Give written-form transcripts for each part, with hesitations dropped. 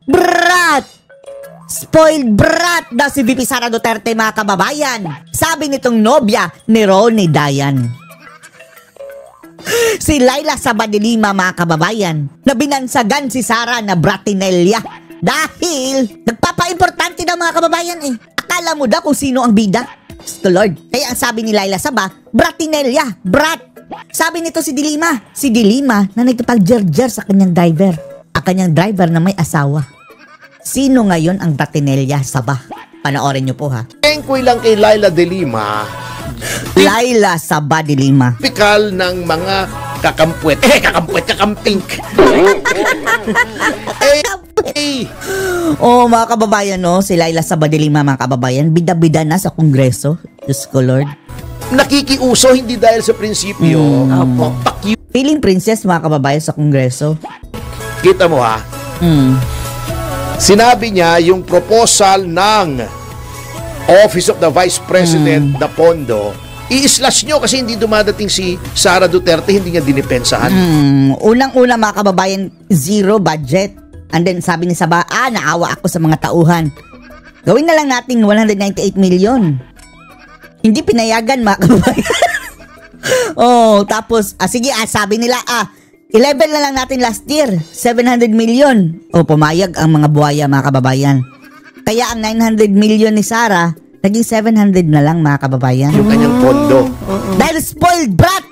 Brat! Spoiled brat daw si VP Sara Duterte, mga kababayan. Sabi nitong nobya ni Ronnie Dayan. Si Laila Sabadilima, mga kababayan, na binansagan si Sara na Bratinella dahil nagpapa-importante daw, mga kababayan eh. Akala mo daw kung sino ang bida? To Lord. Kaya ang sabi ni Laila Saba, Bratinella, brat. Sabi nito si Dilima na nagkapag-jer-jer sa kanyang driver. Ang kanyang driver na may asawa. Sino ngayon ang Bratinella Saba? Panoorin nyo po ha. Engkoy lang kay Laila de Lima. Laila Saba de Lima. Typical ng mga kakampwet. Kakampink. Oh, mga kababayan, no? Si Laila Saba de Lima, mga kababayan, bida-bida na sa Kongreso. Diyos ko, Lord. Nakikiuso hindi dahil sa prinsipyo. Feeling princess, mga kababayan, sa Kongreso. Kita mo ha? Sinabi niya yung proposal ng Office of the Vice President na pondo, i-slash nyo kasi hindi dumadating si Sara Duterte, hindi niya dinipensahan. Unang-una, mga kababayan, zero budget. And then sabi ni Saba, naawa ako sa mga tauhan. Gawin na lang natin 198 million. Hindi pinayagan, mga kababayan. Tapos, sige, sabi nila, 11 na lang natin last year, 700 million. Pumayag ang mga buhaya, mga kababayan. Kaya ang 900 million ni Sara, naging 700 na lang, mga kababayan. Yung kanyang pondo. Dahil spoiled brat!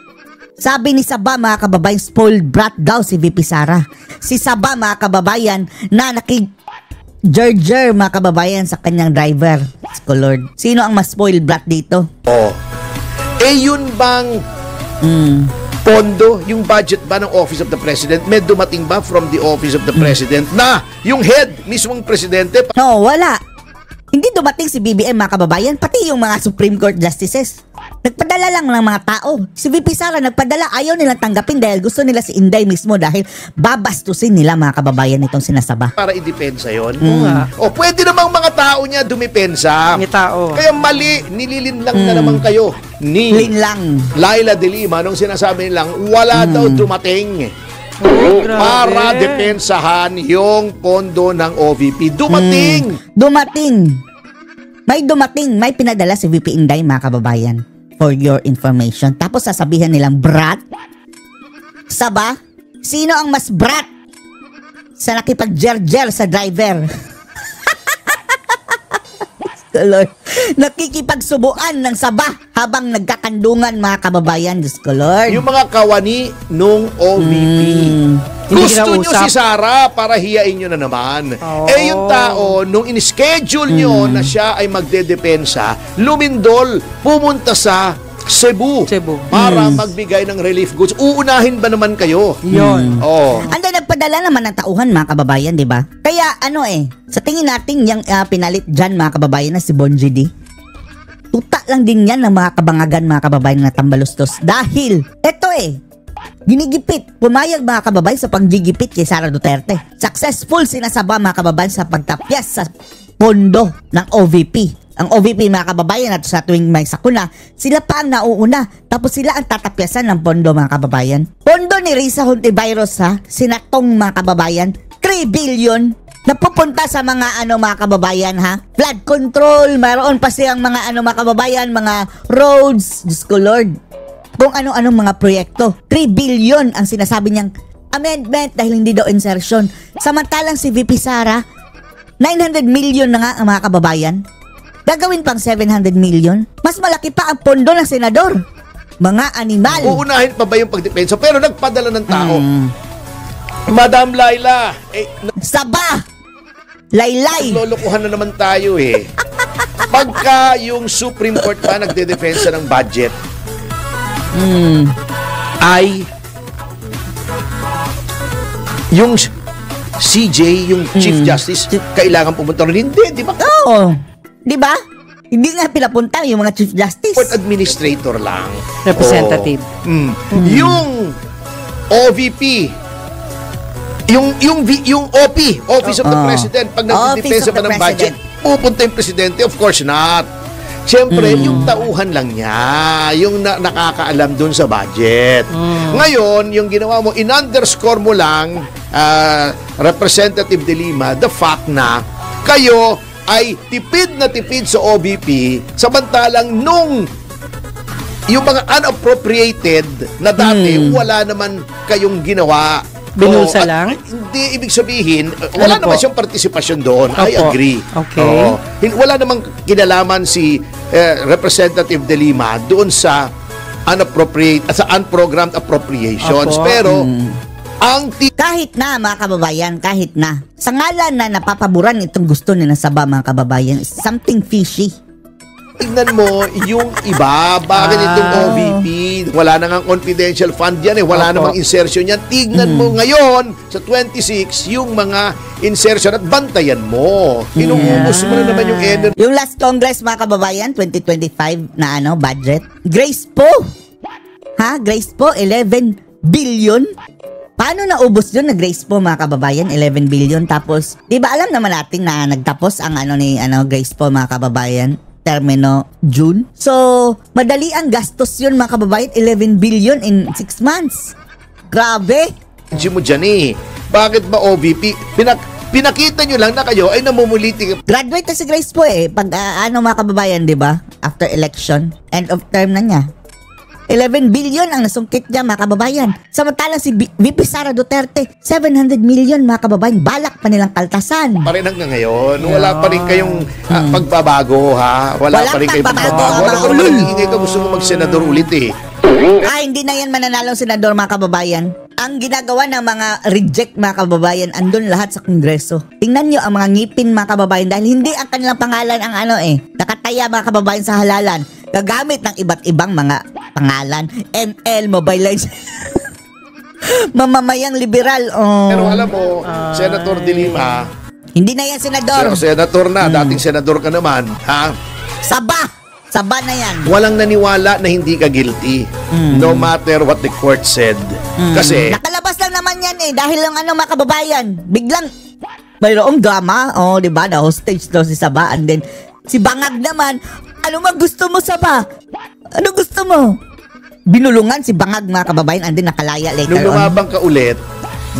Sabi ni Saba, mga kababayan, spoiled brat daw si VP Sara. Si Saba, mga kababayan, na nakig-jer-jer, mga kababayan, sa kanyang driver. Lord. Sino ang mas spoiled brat dito? Yun bang pondo, yung budget ba ng Office of the President, may dumating ba from the Office of the President na yung head, mismong presidente? No, wala. Hindi dumating si BBM, mga kababayan, pati yung mga Supreme Court Justices. Nagpadala lang ng mga tao. Si VP Sara nagpadala, ayaw nilang tanggapin dahil gusto nila si Inday mismo dahil babastusin nila, mga kababayan, itong sinasaba. Para idepensa yun. Pwede namang mga tao niya dumipensa. May tao. Kaya mali, nililinlang na naman kayo ni Linlang. Laila de Lima nung sinasabi nilang wala daw dumating para depensahan yung pondo ng OVP. Dumating! May dumating, may pinadala si VP Inday, mga kababayan. For your information. Tapos sasabihan nilang, brat? Saba? Sino ang mas brat sa nakipag-jer-jer sa driver? Lord. Nakikipagsubuan ng Saba habang nagkakandungan, mga kababayan. Diyos ko, Lord. Yung mga kawani nung OVP. Gusto nyo si Sara para hiyain nyo na naman. Yung tao, nung in-schedule nyo na siya ay magdedepensa, lumindol, pumunta sa Cebu. Para magbigay ng relief goods. Uunahin ba naman kayo? Yun. Anday, nagpadala naman ng tauhan, mga kababayan, di ba? Kaya sa tingin natin yung pinalit dyan, mga kababayan, na si Bonji D. Tuta lang din yan ng mga kabangagan, mga kababayan, na tambalustos. Dahil, ginigipit, pumayag, mga kababayan, sa panggigipit kay Sara Duterte. Successful sinasaba, mga kababayan, sa pagtapyas sa pondo ng OVP. Ang OVP, mga kababayan, at sa tuwing may sakuna, sila pa ang nauuna. Tapos sila ang tatapyasan ng pondo, mga kababayan. Pondo ni Risa Hontiveros, sinatong, mga kababayan, 3 billion na pupunta sa mga mga kababayan, flood control, mayroon pa siyang mga mga kababayan, mga roads, Diyos ko, Lord. Kung ano-anong mga proyekto. 3 billion ang sinasabi niyang amendment dahil hindi daw insertion. Samantalang si VP Sara, 900 million na nga ang mga kababayan. Gagawin pang 700 million. Mas malaki pa ang pondo ng senador. Mga animal. Uunahin pa ba yung pagdepensa? Pero nagpadala ng tao. Madam Laila. Saba! Laylay! Lolokohan na naman tayo Pagka yung Supreme Court pa nagdedepensa ng budget, ay yung CJ, yung Chief Justice, kailangan pumunta rin. Hindi, di ba? Di ba? Hindi nga pinapunta yung mga Chief Justice. Court Administrator lang. Representative. Yung OVP, yung OP, Office of the President, pag nagdedepensa pa ng budget, pupunta yung Presidente? Of course not. Siyempre, yung tauhan lang niya, yung nakakaalam dun sa budget. Ngayon, yung ginawa mo, in-underscore mo lang Representative De Lima, the fact na kayo ay tipid na tipid sa OVP, samantalang nung yung mga unappropriated na dati, wala naman kayong ginawa. Binulsa lang? Hindi ibig sabihin, wala naman siyang partisipasyon doon. I agree. Okay. Wala namang kinalaman si Representative De Lima doon sa unprogrammed appropriations. Opo. Pero, kahit na mga kababayan, kahit na sa ngalan na napapaboran itong gusto nila sa mga kababayan, something fishy. Tignan mo yung iba, bakit itong OVP, wala na nga confidential fund yan wala namang insertion yan. Tignan mo ngayon sa 26 yung mga insertion at bantayan mo. Inuubos mo na naman yung energy. Yung last Congress mga kababayan, 2025 na budget, Grace po. Grace po, 11 billion. Paano naubos yun na Grace po mga kababayan, 11 billion? Tapos, di ba alam naman natin na nagtapos ang Grace po mga kababayan, termino June. So, madali ang gastos yun mga kababayan, 11 billion in 6 months. Grabe. Mo dyan Bakit ba OVP? Pinakita nyo lang na kayo ay namumuliti. Graduate na si Grace po pag mga kababayan, di ba? After election, end of term na niya. 11 billion ang nasungkit niya mga kababayan. Samantalang si VP Sara Duterte, 700 million mga kababayan. Balak pa nilang kaltasan. Pa rin hanggang ngayon. Wala pa rin kayong pagbabago Wala pa rin kayong pagbabago. Wala pa rin hindi ka gusto mo mag-senador ulit Hindi na yan mananalong senador mga kababayan. Ang ginagawa ng mga reject mga kababayan, andun lahat sa Kongreso. Tingnan nyo ang mga ngipin mga kababayan dahil hindi ang kanilang pangalan ang nakataya mga kababayan sa halalan. Gagamit ng iba't ibang mga pangalan. ML, Mobile Lines. Mamamayang liberal. Pero alam mo, Senator De Lima, hindi na yan senador. Senator na, dating senador ka naman. Saba na yan. Walang naniwala na hindi ka guilty. No matter what the court said. Kasi nakalabas lang naman yan dahil lang mga kababayan. Biglang mayroong drama. Di ba? Na hostage daw si Saba. And then, si Bangag naman, ano gusto mo, Saba? Ano gusto mo? Binulungan si Bangag mga kababayan and then nakalaya later nung lumabang ka ulit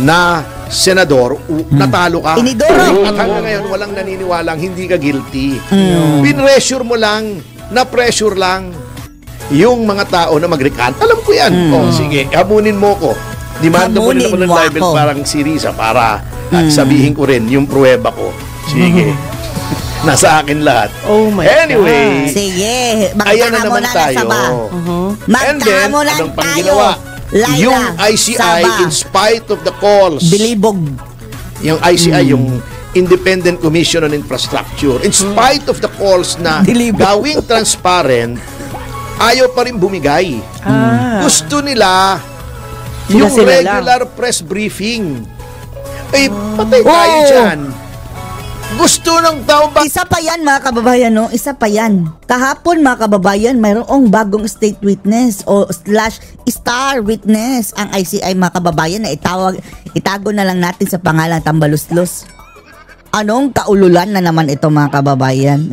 na senador, natalo ka. Inidoro. At hanggang ngayon, walang naniniwalang hindi ka guilty. Pinressure mo lang, na-pressure lang yung mga tao na mag-recant. Alam ko yan. Sige, hamunin mo ko. Demanda mo rin naman ng libel parang si Risa para sabihin ko rin yung pruweba ko. Sige. Nasa akin lahat. Oh my anyway, God. Sige, ayan na naman tayo. And then, anong pang ginawa? Yung ICI, Saba, in spite of the calls, bilibog. Yung ICI, yung Independent Commission on Infrastructure, in spite of the calls na gawing transparent, ayaw pa rin bumigay. Gusto nila yung regular press briefing. Patay tayo dyan. Gusto ng tao ba? Isa pa yan mga kababayan, Isa pa yan. Kahapon mga kababayan, mayroong bagong state witness o / star witness ang ICI mga kababayan na itago na lang natin sa pangalan Tambaluslos. Anong kaululan na naman ito mga kababayan?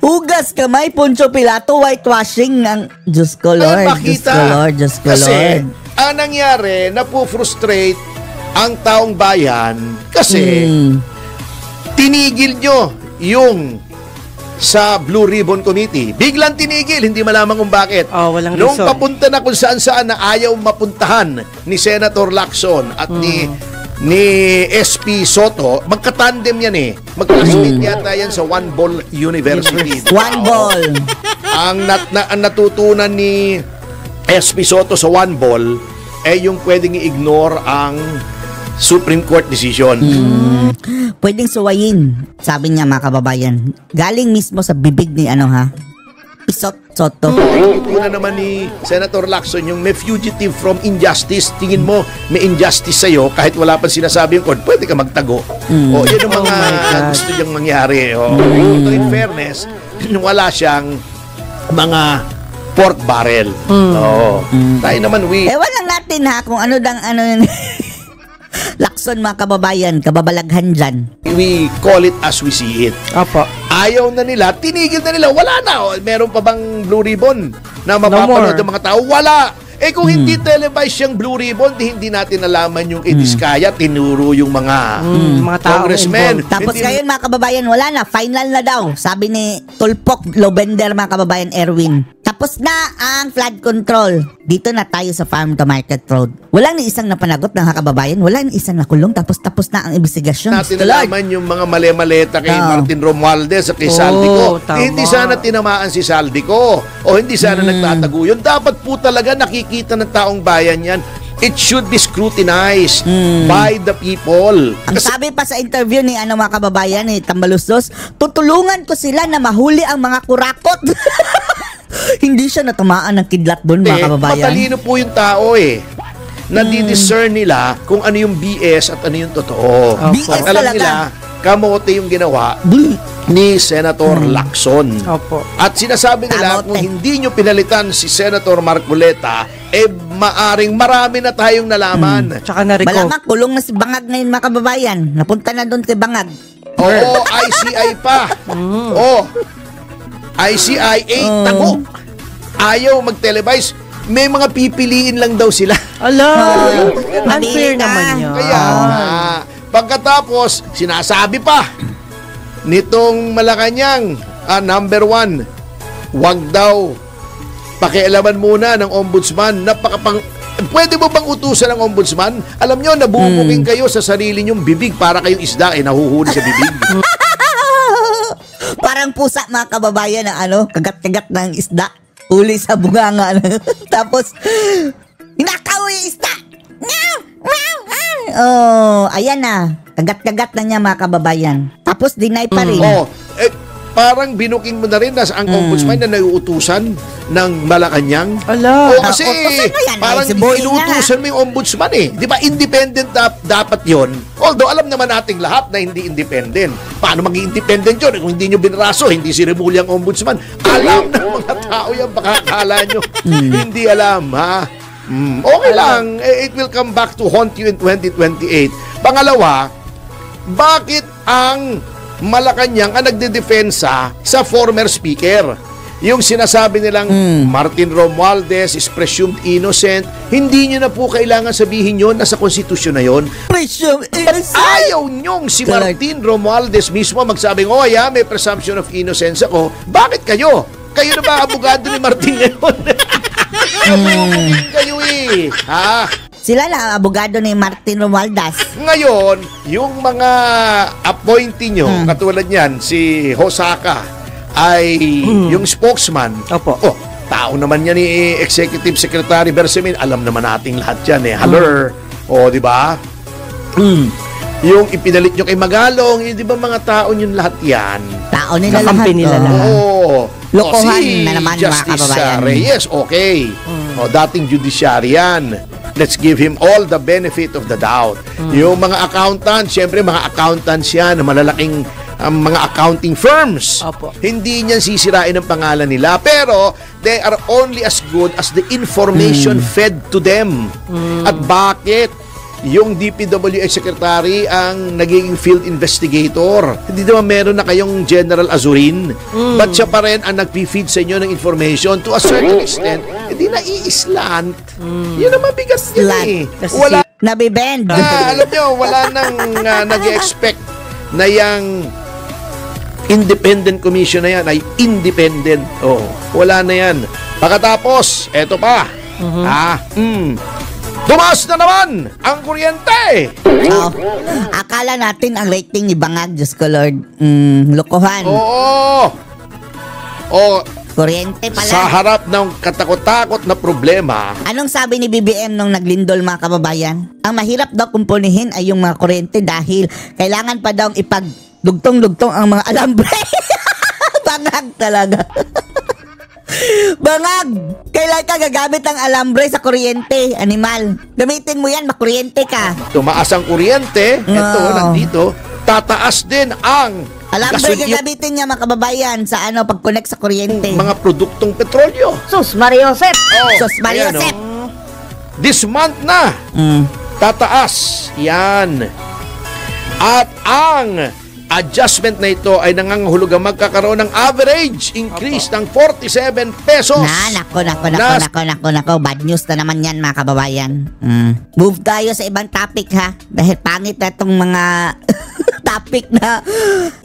Hugas kamay, Poncio Pilato, whitewashing ng Diyos ko Lord, Diyos ko Lord, Diyos ko Lord. Kasi ang nangyari, napo-frustrate ang taong bayan kasi tinigil nyo yung sa Blue Ribbon Committee. Biglang tinigil, hindi malaman kung bakit. Walang nung reason. papunta na kung saan-saan na ayaw mapuntahan ni Senator Lacson at ni SP Soto, magkatandem yan Magklasmate yata yan sa One Ball University. One Ball. Ang natutunan ni SP Soto sa One Ball yung pwedeng i-ignore ang Supreme Court decision. Pwedeng suwayin, sabi niya mga kababayan. Galing mismo sa bibig ni Soto. Ito na naman ni Senator Lacson yung may fugitive from injustice. Tingin mo may injustice sa'yo kahit wala pang sinasabi yung court, pwede ka magtago. Yan ang mga gusto niyang mangyari. In fairness, wala siyang mga pork barrel. Tayo naman Ewan lang natin kung ano yun. Lacson mga kababayan, kababalaghan dyan. We call it as we see it. Opo. Ayaw na nila, tinigil na nila, wala na. Meron pa bang Blue Ribbon na mapapanood ng mga tao? Wala. Kung hindi televised yung Blue Ribbon, hindi natin nalaman yung Ediskaya, tinuro yung mga congressmen. Tapos ngayon mga kababayan, wala na, final na daw. Sabi ni Tulpok Lobender mga kababayan Erwin. Tapos na ang flood control. Dito na tayo sa Farm to Market Road. Walang ni isang napanagot ng kababayan, walang ni isang nakulong, tapos na ang investigasyon. Natin nalaman yung mga mali-maleta kay Martin Romualdez at kay Saldico. Hindi sana tinamaan si Saldico o hindi sana nagtatago yun. Dapat po talaga nakikita ng taong bayan yan. It should be scrutinized by the people. Ang sabi pa sa interview ni mga kababayan ni Tambalustos, tutulungan ko sila na mahuli ang mga kurakot. Hindi siya natamaan ng kidlat doon mga kababayan. Matalino po yung tao Nadi-discern nila kung ano yung BS at ano yung totoo. BS at alam nila, kamote yung ginawa ni Senator Lacson. At sinasabi nila kung hindi nyo pinalitan si Senator Marcoleta, maaring marami na tayong nalaman. Tsaka na-recall. Malamang kulong na si Bangag ngayon mga kababayan. Napunta na doon kay Bangag. Oo, ICI pa. ICI, tago. Ayaw mag-televise. May mga pipiliin lang daw sila. Unfair naman yan. Kaya, pagkatapos, sinasabi pa nitong Malacanang, number 1, wag daw pakialaman muna ng ombudsman. Pwede mo bang utusan ng ombudsman? Alam nyo, nabubuking kayo sa sarili nyong bibig para kayong isda nahuhuli sa bibig. Parang pusa mga kababayan na kagat-kagat ng isda. Huli sa bunganga. Tapos, hinakaw yung isda. Ayan na. Kagat-kagat na niya mga kababayan. Tapos, deny pa rin. Parang binuking mo na rin ang ombudsman na naiutusan ng Malacanang. Kasi parang inuutusan mo yung ombudsman Di ba? Independent dapat yon. Although alam naman nating lahat na hindi independent. Paano maging independent yun? Kung hindi nyo binraso, hindi si Remulla ang ombudsman. Alam ng mga tao yan. Baka akala nyo. Hindi alam, ha? Okay lang. It will come back to haunt you in 2028. Pangalawa, bakit ang Malacanang ang nagdedepensa sa former speaker? Yung sinasabi nilang Martin Romualdez is presumed innocent, hindi nyo na po kailangan sabihin yun na sa konstitusyon na yun. Presumed innocent? Ayaw nyong si Martin Romualdez mismo magsabing, may presumption of innocence ako. Bakit kayo? Kayo na ba abogado ni Martin ngayon? Kayo Sila na ang abogado ni Martin Romualdez. Ngayon, yung mga appointee nyo, katulad niyan, si Hosaka, ay yung spokesman. Tao naman yan ni Executive Secretary Bersamin. Alam naman nating lahat yan di ba? Yung ipinalit nyo kay Magalong, di ba mga tao nyo lahat yan? Tao nila lahat. Lokohan na naman mga kababayan. Reyes, okay. Dating judiciarian. Let's give him all the benefit of the doubt. Yung mga accountant, syempre mga accountants yan, malalaking mga accounting firms. Hindi niyan sisirain ang pangalan nila. Pero, they are only as good as the information fed to them. At bakit yung DPWH Secretary ang naging field investigator? Hindi naman meron na kayong General Azurin. But siya pa rin ang nag-feed sa inyo ng information to a certain extent. Hindi na i-slant. Yun ang mabigat yan Wala. Nabibend. Alam nyo, wala nang nag-expect na yung independent commission na yan ay independent. Wala na yan. Pagkatapos, eto pa. Tumaas na naman ang kuryente! Akala natin ang rating ni Bangag, Diyos ko Lord. Lokohan. Kuryente pala. Sa harap ng katakot-takot na problema. Anong sabi ni BBM nung naglindol mga kababayan? Ang mahirap daw kumpunihin ay yung mga kuryente dahil kailangan pa daw ipagdugtong-dugtong ang mga alambre. Bangag talaga. Bangag! Kailan ka gagamit ng alambre sa kuryente, animal? Gamitin mo yan, makuryente ka. Tumaas ang kuryente, ito, nandito, tataas din ang alambre gagamitin niya mga kababayan sa pag-connect sa kuryente. Mga produktong petrolyo. Sus Mariosep! Sus Mariosep! This month na, tataas. Yan. At ang adjustment na ito ay nangangahulugang magkakaroon ng average increase ng 47 pesos. Nako. Bad news na naman yan, mga kababayan. Move tayo sa ibang topic, ha? Dahil pangit na itong mga topic na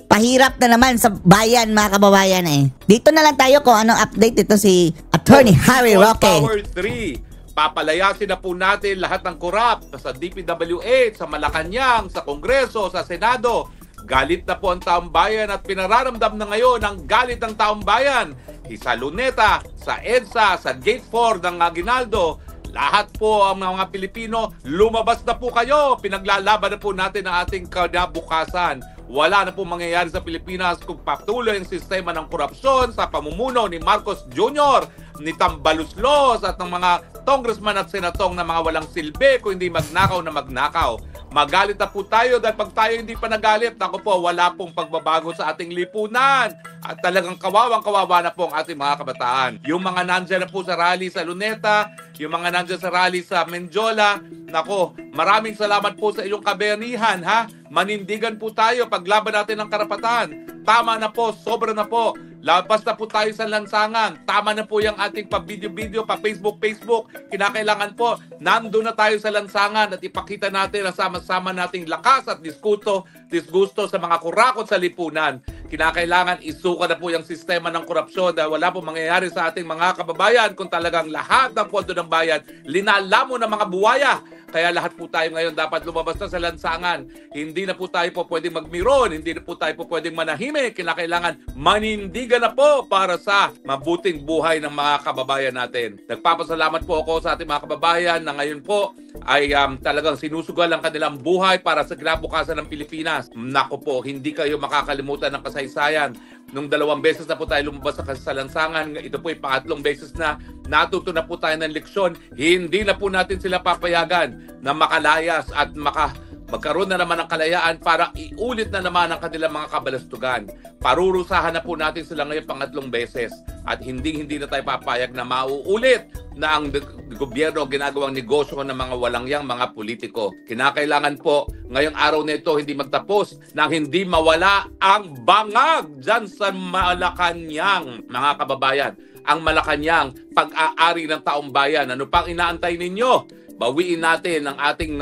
pahirap na naman sa bayan, mga kababayan eh. Dito na lang tayo kung anong update ito si Attorney Harry Roque. Power 3. Papalayasin na po natin lahat ng korap sa DPWH, sa Malacanang, sa Kongreso, sa Senado. Galit na po ang taong bayan at pinararamdam na ngayon ang galit ng taong bayan. Sa Luneta, sa EDSA, sa Gate 4 ng Aguinaldo, lahat po ang mga Pilipino, lumabas na po kayo. Pinaglalaban na po natin ang ating kinabukasan. Wala na po mangyayari sa Pilipinas kung patuloy ang sistema ng korupsyon sa pamumuno ni Marcos Jr., ni Tambaluslos at ng mga congressman at senatong na mga walang silbi kung hindi magnakaw na magnakaw. Magalit na po tayo dahil pag tayo hindi pa nagalit, naku po, wala pong pagbabago sa ating lipunan. At talagang kawawang-kawawa na po ang ating mga kabataan. Yung mga nandyan na po sa rally sa Luneta, yung mga nandyan sa rally sa Menjola, nako, maraming salamat po sa inyong kabayanihan, ha? Manindigan po tayo, paglaban natin ng karapatan. Tama na po, sobra na po. Labas na po tayo sa lansangan. Tama na po yung ating pa-video-video, pa-Facebook. Kinakailangan po, nandun na tayo sa lansangan at ipakita natin ang sama-sama nating lakas at disgusto sa mga kurakot sa lipunan. Kinakailangan isuka na po yung sistema ng korupsyon dahil wala po mangyayari sa ating mga kababayan kung talagang lahat ng pondo ng bayan linalamo ng mga buwaya. Kaya lahat po tayo ngayon dapat lumabas na sa lansangan. Hindi na po tayo po pwedeng magmiron, hindi na po tayo po pwedeng manahimik. Kinakailangan manindigan na po para sa mabuting buhay ng mga kababayan natin. Nagpapasalamat po ako sa ating mga kababayan na ngayon po ay talagang sinusugal ang kanilang buhay para sa kinabukasan ng Pilipinas. Nako po, hindi kayo makakalimutan ng kasaysayan. Nung 2 beses na po tayo lumabas sa lansangan, ito po ay 3 beses na natuto na po tayo ng leksyon. Hindi na po natin sila papayagan na makalayas at magkaroon na naman ng kalayaan para iulit na naman ang kanilang mga kabalastugan. Parurusahan na po natin sila ngayon 3 beses at hindi na tayo papayag na mauulit na ang gobyerno ginagawang negosyo ng mga walangyang mga politiko. Kinakailangan po ngayong araw na ito hindi magtapos nang hindi mawala ang bangag dyan sa Malacanang, mga kababayan. Ang Malacanang, pag-aari ng taong bayan. Ano pang inaantay ninyo? Bawiin natin ang ating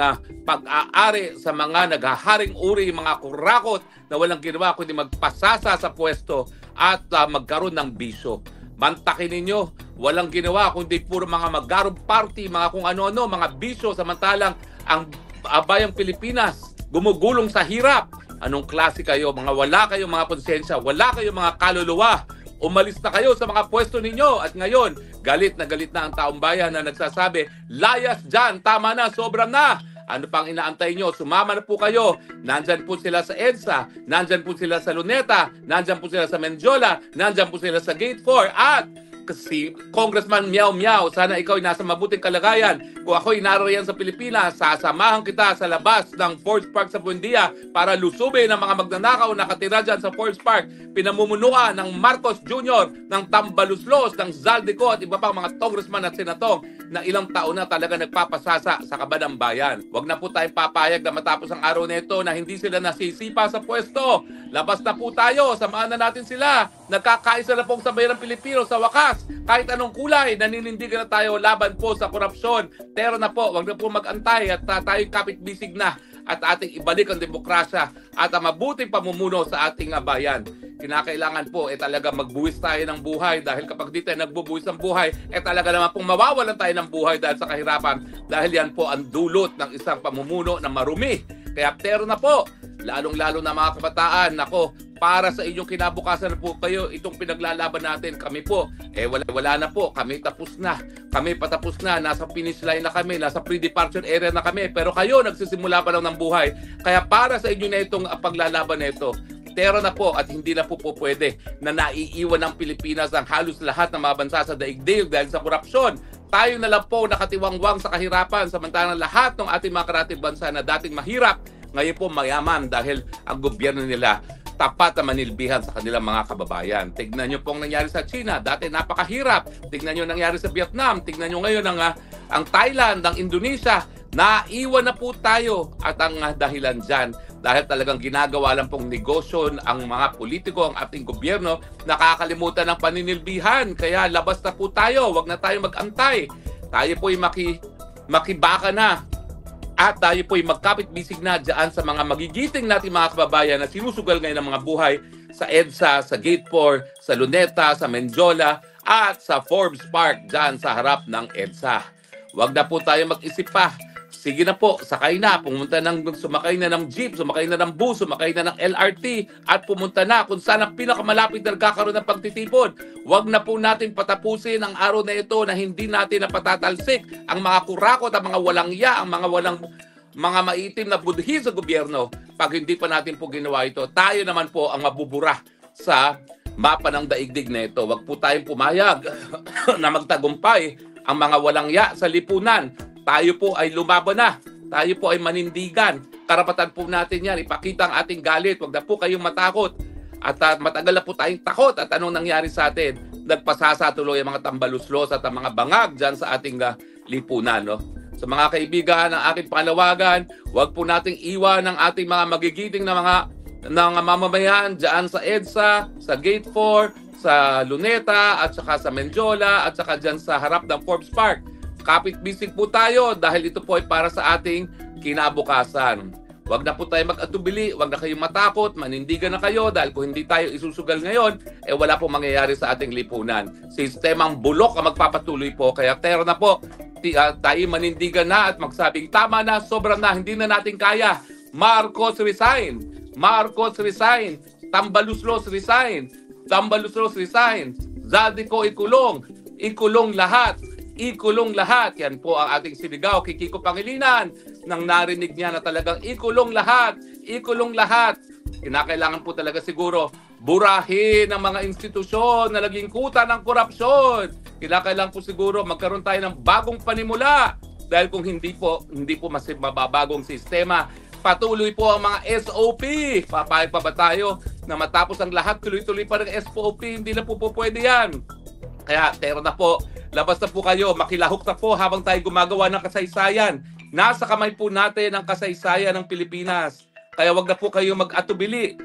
pag-aari sa mga naghaharing uri, mga kurakot na walang ginawa kundi magpasasa sa pwesto at magkaroon ng bisyo. Mantakin ninyo, walang ginawa kundi puro mga magarong party, mga kung ano-ano, mga bisyo, samantalang ang bayang Pilipinas gumugulong sa hirap. Anong klase kayo? Mga wala kayong mga konsensya, wala kayong mga kaluluwa. Umalis na kayo sa mga pwesto ninyo at ngayon, galit na ang taong bayan na nagsasabi, layas dyan, tama na, sobrang na. Ano pang inaantay nyo? Sumama na po kayo. Nandyan po sila sa EDSA, nandyan po sila sa Luneta, nandyan po sila sa Menjola, nandyan po sila sa Gate 4 at si Congressman Meow Meow, sana ikaw ay nasa mabuting kalagayan. Kung ako'y narariyan sa Pilipinas, sasamahan kita sa labas ng Forest Park sa Buendia para lusubin ang mga magnanakaw na nakatira dyan sa Forest Park. Pinamumunuan ng Marcos Jr., ng Tambaluslos, ng Zaldico at iba pang mga congressman at senatong na ilang taon na talaga nagpapasasa sa kaban ng bayan. Huwag na po tayong papayag na matapos ang araw nito na hindi sila nasisipa sa pwesto. Labas na po tayo, samahan na natin sila. Nagkakaisa na pong sabayang Pilipino sa wakas. Kahit anong kulay, naninindigan na tayo laban po sa korupsyon. Pero na po, huwag na po mag-antay at tayo'y kapit-bisig na at ating ibalik ang demokrasya at ang mabuting pamumuno sa ating bayan. Kinakailangan po talaga magbuwis tayo ng buhay dahil kapag di tayo nagbubuwis ng buhay, talaga naman pong mawawalan tayo ng buhay dahil sa kahirapan dahil yan po ang dulot ng isang pamumuno na marumi. Kaya pero na po, lalong-lalo na mga kabataan, nako, para sa inyong kinabukasan po kayo, itong pinaglalaban natin, kami po, wala na po, kami tapos na. Kami patapos na, nasa finish line na kami, nasa pre-departure area na kami, pero kayo nagsisimula pa lang ng buhay. Kaya para sa inyo na itong paglalaban na ito, pero na po at hindi na po pwede na naiiwan ng Pilipinas ang halos lahat ng mga bansa sa daigdig dahil sa korupsyon. Tayo na lang po nakatiwangwang sa kahirapan samantalang lahat ng ating mga karatig bansa na dating mahirap, ngayon po mayaman dahil ang gobyerno nila tapat na manilbihan sa kanilang mga kababayan. Tignan nyo pong nangyari sa China, dati napakahirap. Tignan nyo nangyari sa Vietnam, tignan nyo ngayon ang Thailand, ang Indonesia. Naiwan na po tayo at ang dahilan dyan dahil talagang ginagawa lang pong negosyo ang mga politiko, ang ating gobyerno, nakakalimutan ng paninilbihan. Kaya labas na po tayo, wag na tayo mag-antay. Tayo po'y makibaka na. At tayo po'y magkapit-bisig na dyan sa mga magigiting natin mga kababayan na sinusugal ngayon ng mga buhay sa EDSA, sa Gate 4, sa Luneta, sa Menjola, at sa Forbes Park dyan sa harap ng EDSA. Huwag na po tayo mag-isip pa. Sige na po, sakay na, sumakay na ng jeep, sumakay na ng bus, sumakay na ng LRT, at pumunta na kung saan ang pinakamalapit na nagkakaroon ng pagtitipon. Huwag na po natin patapusin ang araw na ito na hindi natin napatatalsik ang mga kurakot, ang mga walang ya, ang mga maitim na budhi sa gobyerno. Pag hindi pa natin po ginawa ito, tayo naman po ang mabubura sa mapa ng daigdig na ito. Huwag po tayong pumayag na magtagumpay ang mga walang ya sa lipunan. Tayo po ay lumaban na. Tayo po ay manindigan. Karapatan po natin yan. Ipakita ang ating galit. Huwag na po kayong matakot. At matagal na po tayong takot. At anong nangyari sa atin? Nagpasasa tuloy ang mga tambaluslos at ang mga bangag dyan sa ating lipunan. No? Sa mga kaibigan ng aking panawagan, huwag po nating iwan ang ating mga magigiting na mga mamamayan dyan sa EDSA, sa Gate 4, sa Luneta, at saka sa Menjola, at saka dyan sa harap ng Forbes Park. Kapit-bisig po tayo dahil ito po ay para sa ating kinabukasan. Huwag na po tayo mag-atubili, huwag na kayong matakot, manindigan na kayo dahil kung hindi tayo isusugal ngayon, wala pong mangyayari sa ating lipunan. Sistemang bulok ang magpapatuloy po, kaya tero na po, tayo manindigan na at magsabing tama na, sobra na, hindi na natin kaya. Marcos resign! Marcos resign! Tambaluslos resign! Tambaluslos resign! Zaldico ikulong! Ikulong lahat! Ikulong lahat. Yan po ang ating sinigaw kay Kiko Pangilinan nang narinig niya na talagang ikulong lahat. Ikulong lahat. Kinakailangan po talaga siguro burahin ang mga institusyon na naging kuta ng korupsyon. Kinakailangan po siguro magkaroon tayo ng bagong panimula. Dahil kung hindi po mas mababagong sistema, patuloy po ang mga SOP. Papayag pa ba tayo na matapos ang lahat, tuloy-tuloy pa ng SOP? Hindi na po pwede yan. Kaya tero na po, labas na po kayo, makilahok na po habang tayo gumagawa ng kasaysayan. Nasa kamay po natin ang kasaysayan ng Pilipinas. Kaya wag na po kayo mag-atubili.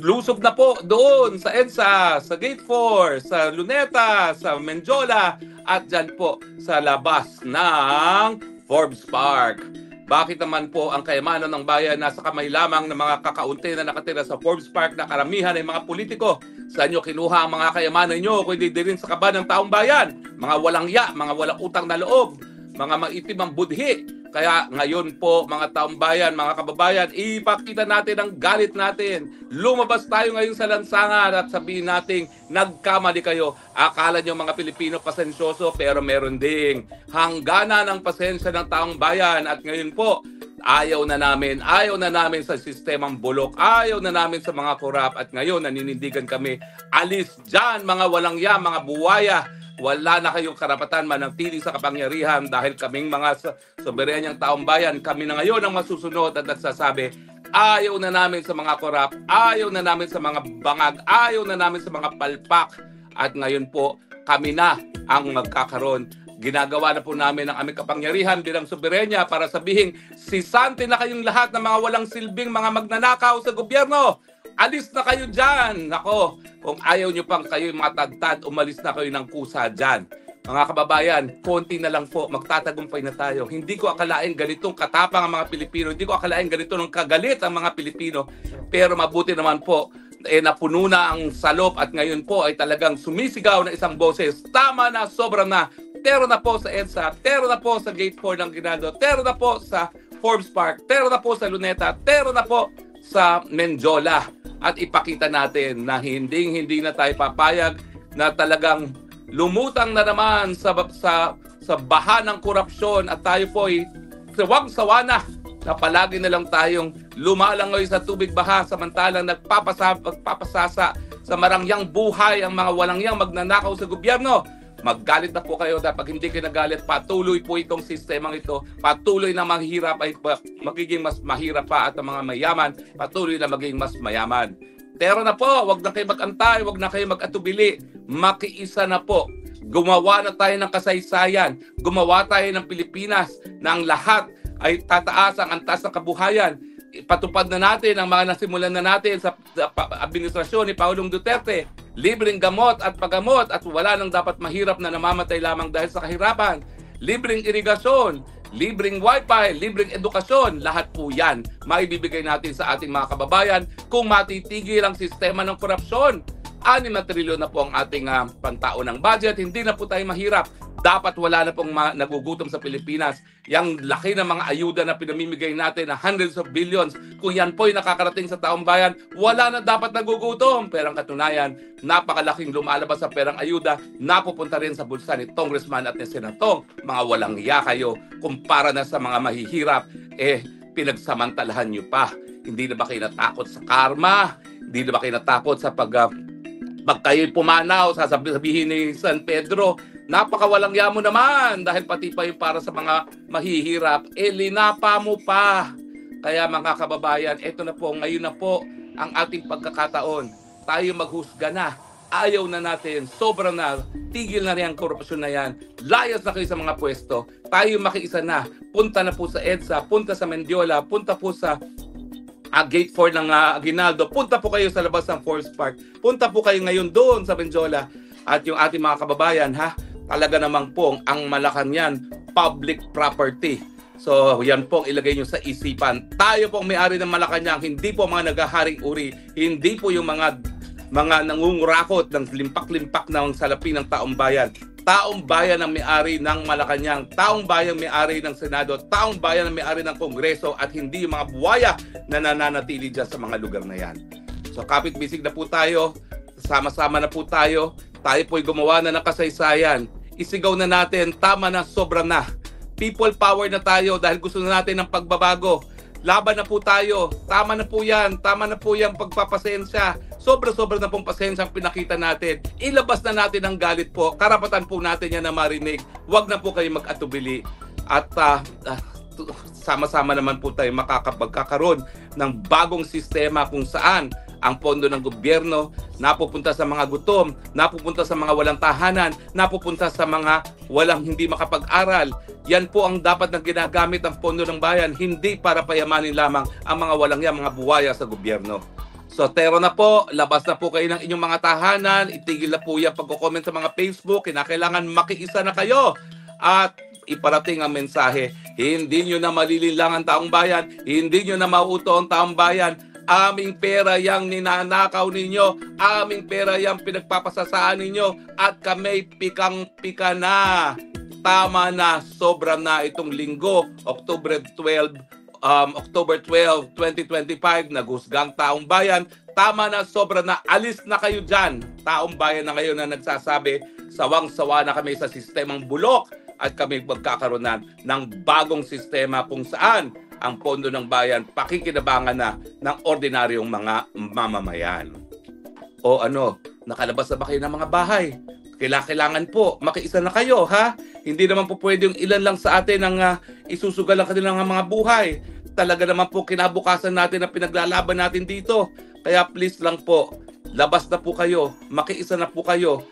Lusog na po doon sa EDSA, sa Gate 4, sa Luneta, sa Menjola, at dyan po sa labas ng Forbes Park. Bakit naman po ang kayamanan ng bayan nasa kamay lamang ng mga kakaunti na nakatira sa Forbes Park na karamihan ay mga politiko? Saan nyo kinuha ang mga kayamanan nyo kung hindi din sa kaba ng taong bayan? Mga walang ya, mga walang utang na loob, mga maitim ang budhi. Kaya ngayon po mga taong bayan, mga kababayan, ipakita natin ang galit natin. Lumabas tayo ngayon sa lansangan at sabihin natin, nagkamali kayo. Akala nyo mga Pilipino pasensyoso, pero meron ding hangganan ng pasensya ng taong bayan. At ngayon po, ayaw na namin sa sistemang bulok, ayaw na namin sa mga korap. At ngayon, naninindigan kami, alis dyan mga walang ya, mga buwaya. Wala na kayong karapatan manatili sa kapangyarihan dahil kaming mga soberenyang taong bayan, kami na ngayon ang masusunod at nagsasabi, ayaw na namin sa mga korap, ayaw na namin sa mga bangag, ayaw na namin sa mga palpak. At ngayon po, kami na ang magkakaroon. Ginagawa na po namin ang aming kapangyarihan bilang soberenya para sabihin, sisante na kayong lahat ng mga walang silbing mga magnanakaw sa gobyerno. Alis na kayo dyan. Nako, kung ayaw nyo pang kayo mga tagtad, umalis na kayo ng kusa dyan. Mga kababayan, konti na lang po, magtatagumpay na tayo. Hindi ko akalain ganitong katapang ang mga Pilipino. Hindi ko akalain ganito ng kagalit ang mga Pilipino. Pero mabuti naman po, napuno na ang salop at ngayon po ay talagang sumisigaw na isang boses. Tama na, sobra na. Tero na po sa EDSA, tero na po sa Gate 4 ng Ginaldo, tero na po sa Forbes Park, tero na po sa Luneta, tero na po sa Menjola. At ipakita natin na hindi na tayo papayag na talagang lumutang na naman sa baha ng korupsyon at tayo po ay sawang-sawa na palagi na lang tayong lumalangoy sa tubig baha samantalang nagpapasasa sa marangyang buhay ang mga walangyang magnanakaw sa gobyerno. Maggalit na po kayo dahil pag hindi kayo nagalit, patuloy po itong sistemang ito. Patuloy na mahirap ay magiging mas mahirap pa at ang mga mayaman, patuloy na magiging mas mayaman. Pero na po, wag na kayo mag-antay, wag na kayo mag-atubili. Makiisa na po. Gumawa na tayo ng kasaysayan. Gumawa tayo ng Pilipinas na ang lahat ay tataas ang antas ng kabuhayan. ipatupad na natin ang mga nasimulan na natin sa administrasyon ni Pangulong Duterte. Libreng gamot at paggamot at wala nang dapat mahirap na namamatay lamang dahil sa kahirapan. Libreng irigasyon, libreng wifi, libreng edukasyon, lahat po yan maibibigay natin sa ating mga kababayan kung matitigil ang sistema ng korupsyon. 6 na trilyon na po ang ating pantaonang budget, hindi na po tayo mahirap. Dapat wala na pong nagugutom sa Pilipinas. Yang laki ng mga ayuda na pinamimigay natin na hundreds of billions, kung yan po'y nakakarating sa taong bayan, wala na dapat nagugutom. Pero ang katunayan, napakalaking lumalabas sa perang ayuda, napupunta rin sa bulsa ni Congressman at ni Senatong. Mga walang iya kayo, kumpara na sa mga mahihirap, pinagsamantalahan nyo pa. Hindi na ba kayo natakot sa karma? Hindi na ba kayo natakot sa pag kayo'y pumanaw, sasabihin ni San Pedro, napakawalang yamo naman dahil pati pa yung para sa mga mahihirap, linapa mo pa. Kaya mga kababayan, eto na po, ngayon na po ang ating pagkakataon. Tayo maghusga na. Ayaw na natin, sobra na, tigil na rin ang korupsyon na yan. Layas na kayo sa mga pwesto. Tayo makiisa na. Punta na po sa EDSA, punta sa Mendiola, punta po sa Gate 4 ng Aguinaldo. Punta po kayo sa labas ng Forest Park. Punta po kayo ngayon doon sa Mendiola. At yung ating mga kababayan, talaga namang pong ang Malacanang public property. So, yan pong ilagay nyo sa isipan. Tayo pong may-ari ng Malacanang, hindi po mga naghaharing uri, hindi po yung mga nangungurakot ng limpak-limpak ng salapi ng taong bayan. Taong bayan ang may-ari ng Malacanang, taong bayan may-ari ng Senado, taong bayan ang may-ari ng Kongreso at hindi yung mga buwaya na nananatili dyan sa mga lugar na yan. So, kapit-bisig na po tayo, sama-sama na po tayo, tayo po'y gumawa na ng kasaysayan. Isigaw na natin, tama na, sobra na. People power na tayo dahil gusto na natin ng pagbabago. Laban na po tayo, tama na po yan, tama na po yung pagpapasensya. Sobra-sobra na pong pasensya ang pinakita natin. Ilabas na natin ang galit po, karapatan po natin yan na marinig. Huwag na po kayo mag-atubili. At sama-sama naman po tayo makakapagkakaroon ng bagong sistema kung saan ang pondo ng gobyerno napupunta sa mga gutom, napupunta sa mga walang tahanan, napupunta sa mga walang hindi makapag-aral. Yan po ang dapat na ginagamit ang pondo ng bayan, hindi para payamanin lamang ang mga walang yan, mga buwaya sa gobyerno. So, tero na po, labas na po kayo ng inyong mga tahanan, itigil na po yung pagko-comment sa mga Facebook, kinakailangan makiisa na kayo at iparating ang mensahe. Hindi nyo na malililang ang taong bayan, hindi nyo na mauto ang taong bayan. Aming pera yang ninanakaw ninyo, aming pera yang pinagpapasasaan ninyo, at kami pikang-pika na. Tama na, sobra na itong linggo, October 12, 2025, naghusgang taong bayan. Tama na, sobra na, alis na kayo dyan. Taong bayan na ngayon na nagsasabi, sawang-sawa na kami sa sistemang bulok at kami magkakaroon ng bagong sistema kung saan ang pondo ng bayan pakikinabangan na ng ordinaryong mga mamamayan. O nakalabas na ba kayo ng mga bahay? Kailangan po, makiisa na kayo, ha? Hindi naman po pwede yung ilan lang sa atin ang isusugal ang kanilang mga buhay. Talaga naman po kinabukasan natin ang pinaglalaban natin dito. Kaya please lang po, labas na po kayo, makiisa na po kayo.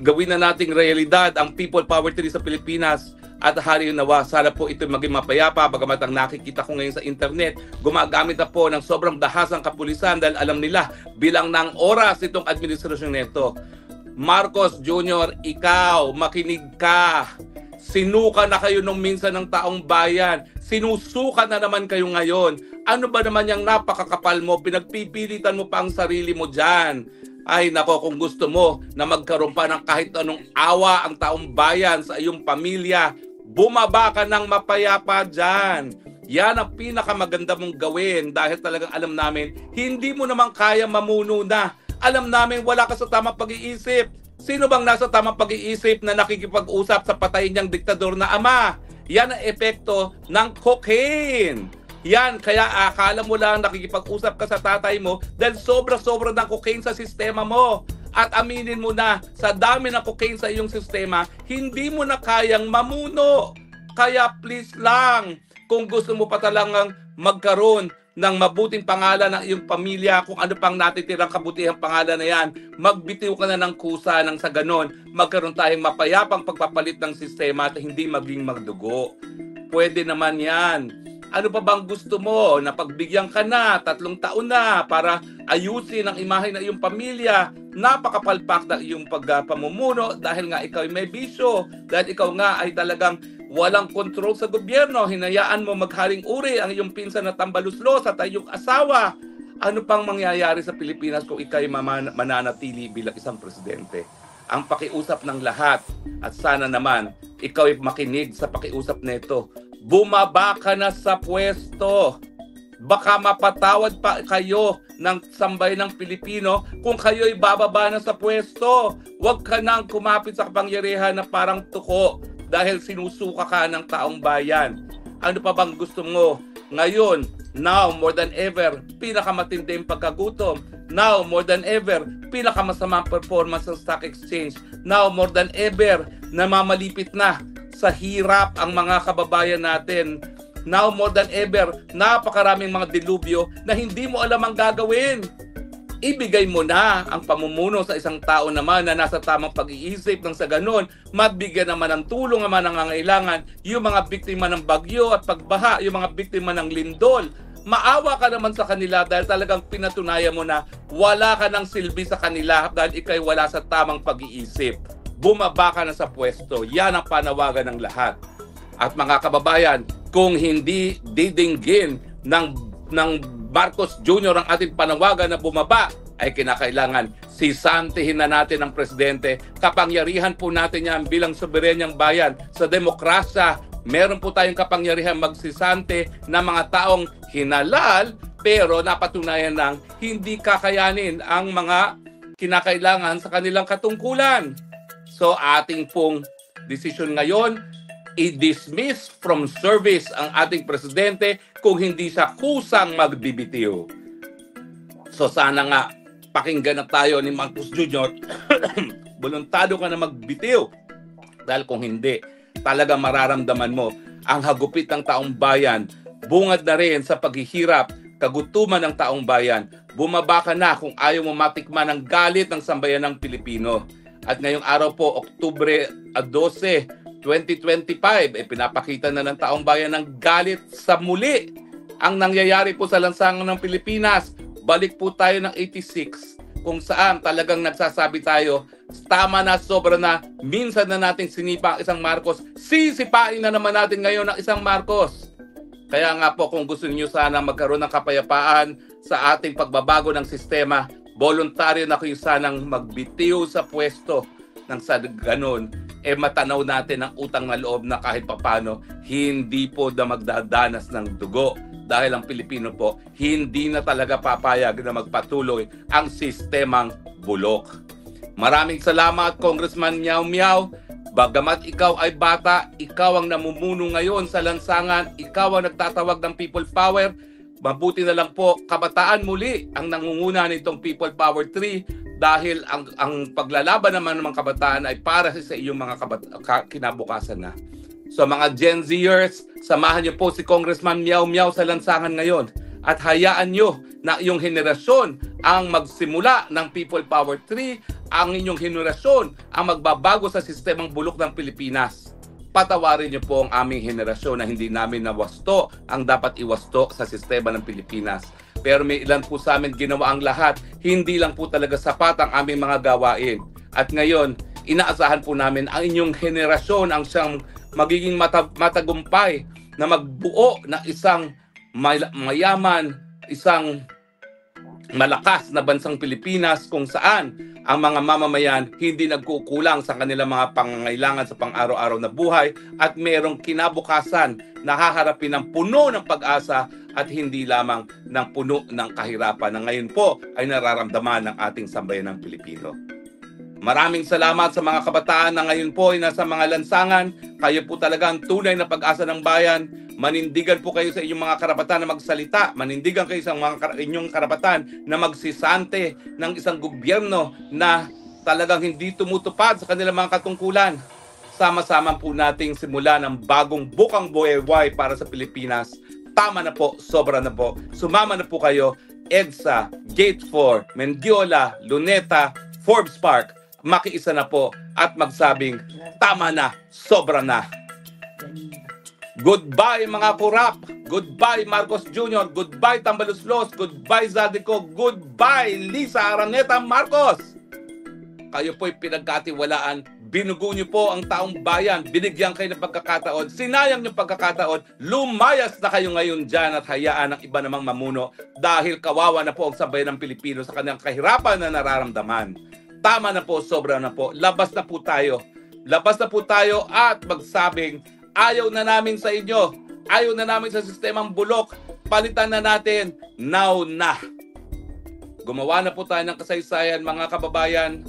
Gawin na nating realidad ang people power tree sa Pilipinas. At hari nawa, sana po ito maging mapayapa. Bagamat ang nakikita ko ngayon sa internet, gumagamit na po ng sobrang dahasang kapulisan dahil alam nila bilang ng oras itong administrasyon nito. Marcos Jr., ikaw, makinig ka. Sinuka na kayo nung minsan ng taong bayan. Sinusuka na naman kayo ngayon. Ano ba naman yung napakakapal mo? Pinagpipilitan mo pa ang sarili mo dyan. Ay nako, kung gusto mo na magkaroon pa ng kahit anong awa ang taong bayan sa iyong pamilya, bumaba ka ng mapayapa dyan. Yan ang pinakamaganda mong gawin dahil talagang alam namin, hindi mo naman kaya mamuno na. Alam namin wala ka sa tamang pag-iisip. Sino bang nasa tamang pag-iisip na nakikipag-usap sa patay niyang diktador na ama? Yan ang epekto ng cocaine. Yan, kaya akala mo lang nakikipag-usap ka sa tatay mo dahil sobra-sobra ng cocaine sa sistema mo. At aminin mo na, sa dami ng cocaine sa iyong sistema, hindi mo na kayang mamuno. Kaya please lang, kung gusto mo pa talagang magkaroon ng mabuting pangalan ng iyong pamilya, kung ano pang natitirang kabutihang pangalan na yan, magbitiw ka na ng kusa nang sa ganon, magkaroon tayong mapayapang pagpapalit ng sistema at hindi maging magdugo. Pwede naman yan. Ano pa bang gusto mo? Napagbigyan ka na, 3 taon na para ayusin ang imahe ng iyong pamilya. Napakapalpak ng iyong pagpamumuno dahil nga ikaw ay may bisyo. Dahil ikaw nga ay talagang walang kontrol sa gobyerno. Hinayaan mo magharing uri ang iyong pinsan na tambaluslos at iyong asawa. Ano pang mangyayari sa Pilipinas kung ikaw ay mananatili bilang isang presidente? Ang pakiusap ng lahat at sana naman ikaw ay makinig sa pakiusap nito. Bumaba ka na sa pwesto. Baka mapatawad pa kayo ng sambayanang Pilipino kung kayo'y bababa na sa pwesto. Huwag ka nang kumapit sa kapangyarihan na parang tuko dahil sinusuka ka ng taong bayan. Ano pa bang gusto mo? Ngayon, now more than ever, pinakamatinding pagkagutom. Now more than ever, pinakamasamang performance ng stock exchange. Now more than ever, namamalipit na sa hirap ang mga kababayan natin. Now more than ever, napakaraming mga dilubyo na hindi mo alam ang gagawin. Ibigay mo na ang pamumuno sa isang tao naman na nasa tamang pag-iisip ng sa ganun, magbigyan naman ng tulong naman ang nangangailangan, yung mga biktima ng bagyo at pagbaha, yung mga biktima ng lindol. Maawa ka naman sa kanila dahil talagang pinatunayan mo na wala ka ng silbi sa kanila dahil ikaw'y wala sa tamang pag-iisip. Bumaba ka na sa pwesto. Yan ang panawagan ng lahat. At mga kababayan, kung hindi didinggin ng Marcos Jr. ang ating panawagan na bumaba, ay kinakailangan sisantihin na natin ang presidente. Kapangyarihan po natin yan bilang soberenyang bayan. Sa demokrasya, meron po tayong kapangyarihan magsisante ng mga taong hinalal, pero napatunayan ng hindi kakayanin ang mga kinakailangan sa kanilang katungkulan. So ating pong desisyon ngayon, i-dismiss from service ang ating presidente kung hindi siya kusang magbibitiw. So sana nga, pakinggan na tayo ni Marcos Jr. Buluntado ka na magbitiw. Dahil kung hindi, talaga mararamdaman mo ang hagupit ng taong bayan, bungad na rin sa paghihirap, kagutuman ng taong bayan. Bumaba ka na kung ayaw mo matikman ang galit ng sambayanang Pilipino. At ngayong araw po, Oktubre 12, 2025, pinapakita na ng taong bayan ng galit sa muli. Ang nangyayari po sa lansangan ng Pilipinas, balik po tayo ng 86, kung saan talagang nagsasabi tayo, tama na, sobra na, minsan na nating sinipa ang isang Marcos, sisipain na naman natin ngayon ang isang Marcos. Kaya nga po, kung gusto niyo sana magkaroon ng kapayapaan sa ating pagbabago ng sistema, voluntaryo na kayo sanang magbitiw sa pwesto nang sa ganun, matanaw natin ang utang na loob na kahit papano, hindi po na magdadanas ng dugo. Dahil ang Pilipino po, hindi na talaga papayag na magpatuloy ang sistemang bulok. Maraming salamat, Congressman Miao Miao. Bagamat ikaw ay bata, ikaw ang namumuno ngayon sa lansangan, ikaw ang nagtatawag ng People Power. Mabuti na lang po, kabataan muli ang nangunguna nitong People Power 3 dahil ang paglalaban naman ng mga kabataan ay para sa iyong mga kinabukasan na. So mga Gen Zers, samahan niyo po si Congressman Miao Miao sa lansangan ngayon at hayaan niyo na iyong henerasyon ang magsimula ng People Power 3, ang inyong henerasyon ang magbabago sa sistemang bulok ng Pilipinas. Patawarin niyo po ang aming henerasyon na hindi namin nawasto ang dapat iwasto sa sistema ng Pilipinas. Pero may ilan po sa amin ginawa ang lahat, hindi lang po talaga sapat ang aming mga gawain. At ngayon, inaasahan po namin ang inyong henerasyon ang siyang magiging matagumpay na magbuo ng isang mayaman, isang malakas na bansang Pilipinas kung saan ang mga mamamayan hindi nagkukulang sa kanilang mga pangangailangan sa pang-araw-araw na buhay at merong kinabukasan na haharapin ng puno ng pag-asa at hindi lamang ng puno ng kahirapan na ngayon po ay nararamdaman ng ating sambayanang Pilipino. Maraming salamat sa mga kabataan na ngayon po ay nasa mga lansangan. Kayo po talaga ang tunay na pag-asa ng bayan. Manindigan po kayo sa inyong mga karapatan na magsalita. Manindigan kayo sa inyong karapatan na magsisante ng isang gobyerno na talagang hindi tumutupad sa kanilang mga katungkulan. Sama-sama po nating simulan ng bagong bukang buhay para sa Pilipinas. Tama na po, sobra na po. Sumama na po kayo. EDSA, Gate 4, Mendiola, Luneta, Forbes Park. Makiisa na po at magsabing tama na, sobra na. Goodbye mga kurap. Goodbye Marcos Jr. Goodbye Tambaluslos. Goodbye Zadico. Goodbye Lisa Araneta Marcos. Kayo po'y pinagkatiwalaan. Binugo niyo po ang taong bayan. Binigyan kayo ng pagkakataon. Sinayang niyo pagkakataon. Lumayas na kayo ngayon dyan at hayaan ang iba namang mamuno dahil kawawa na po ang sambayan ng Pilipino sa kanilang kahirapan na nararamdaman. Tama na po, sobra na po. Labas na po tayo. Labas na po tayo at magsabing, ayaw na namin sa inyo. Ayaw na namin sa sistemang bulok. Palitan na natin. Now na. Gumawa na po tayo ng kasaysayan mga kababayan.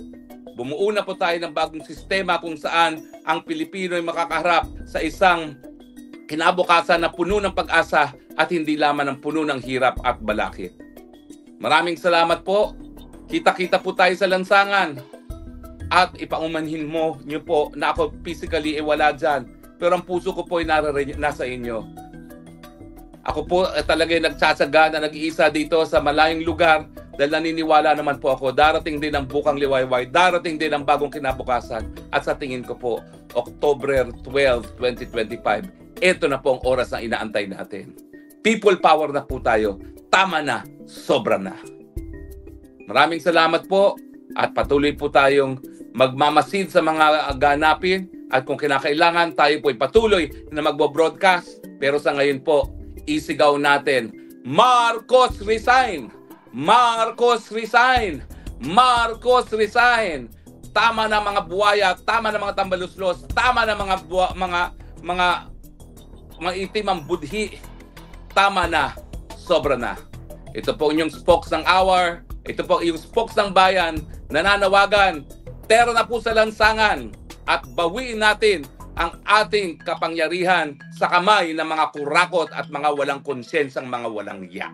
Bumuo na po tayo ng bagong sistema kung saan ang Pilipino ay makakaharap sa isang kinabukasan na puno ng pag-asa at hindi lamang ng puno ng hirap at balakid. Maraming salamat po. Kita-kita po tayo sa lansangan. At ipaumanhin mo niyo po na ako physically wala dyan. Pero ang puso ko po ay nasa inyo. Ako po talaga nagtsatsaga na nag-iisa dito sa malayong lugar dahil naniniwala naman po ako, darating din ang bukang liwayway, darating din ang bagong kinabukasan. At sa tingin ko po, October 12, 2025, ito na po ang oras na inaantay natin. People power na po tayo. Tama na, sobra na. Maraming salamat po at patuloy po tayong magmamasid sa mga ganapin at kung kinakailangan tayo po'y patuloy na magbo-broadcast. Pero sa ngayon po, isigaw natin, Marcos resign! Marcos resign! Marcos resign! Tama na mga buwaya, tama na mga tambaluslos, tama na mga itim ang budhi. Tama na, sobra na. Ito po inyong spokes ng hour, ito po yung spokes ng bayan, nananawagan, tera na po sa lansangan at bawiin natin ang ating kapangyarihan sa kamay ng mga kurakot at mga walang konsyensang mga walang iya.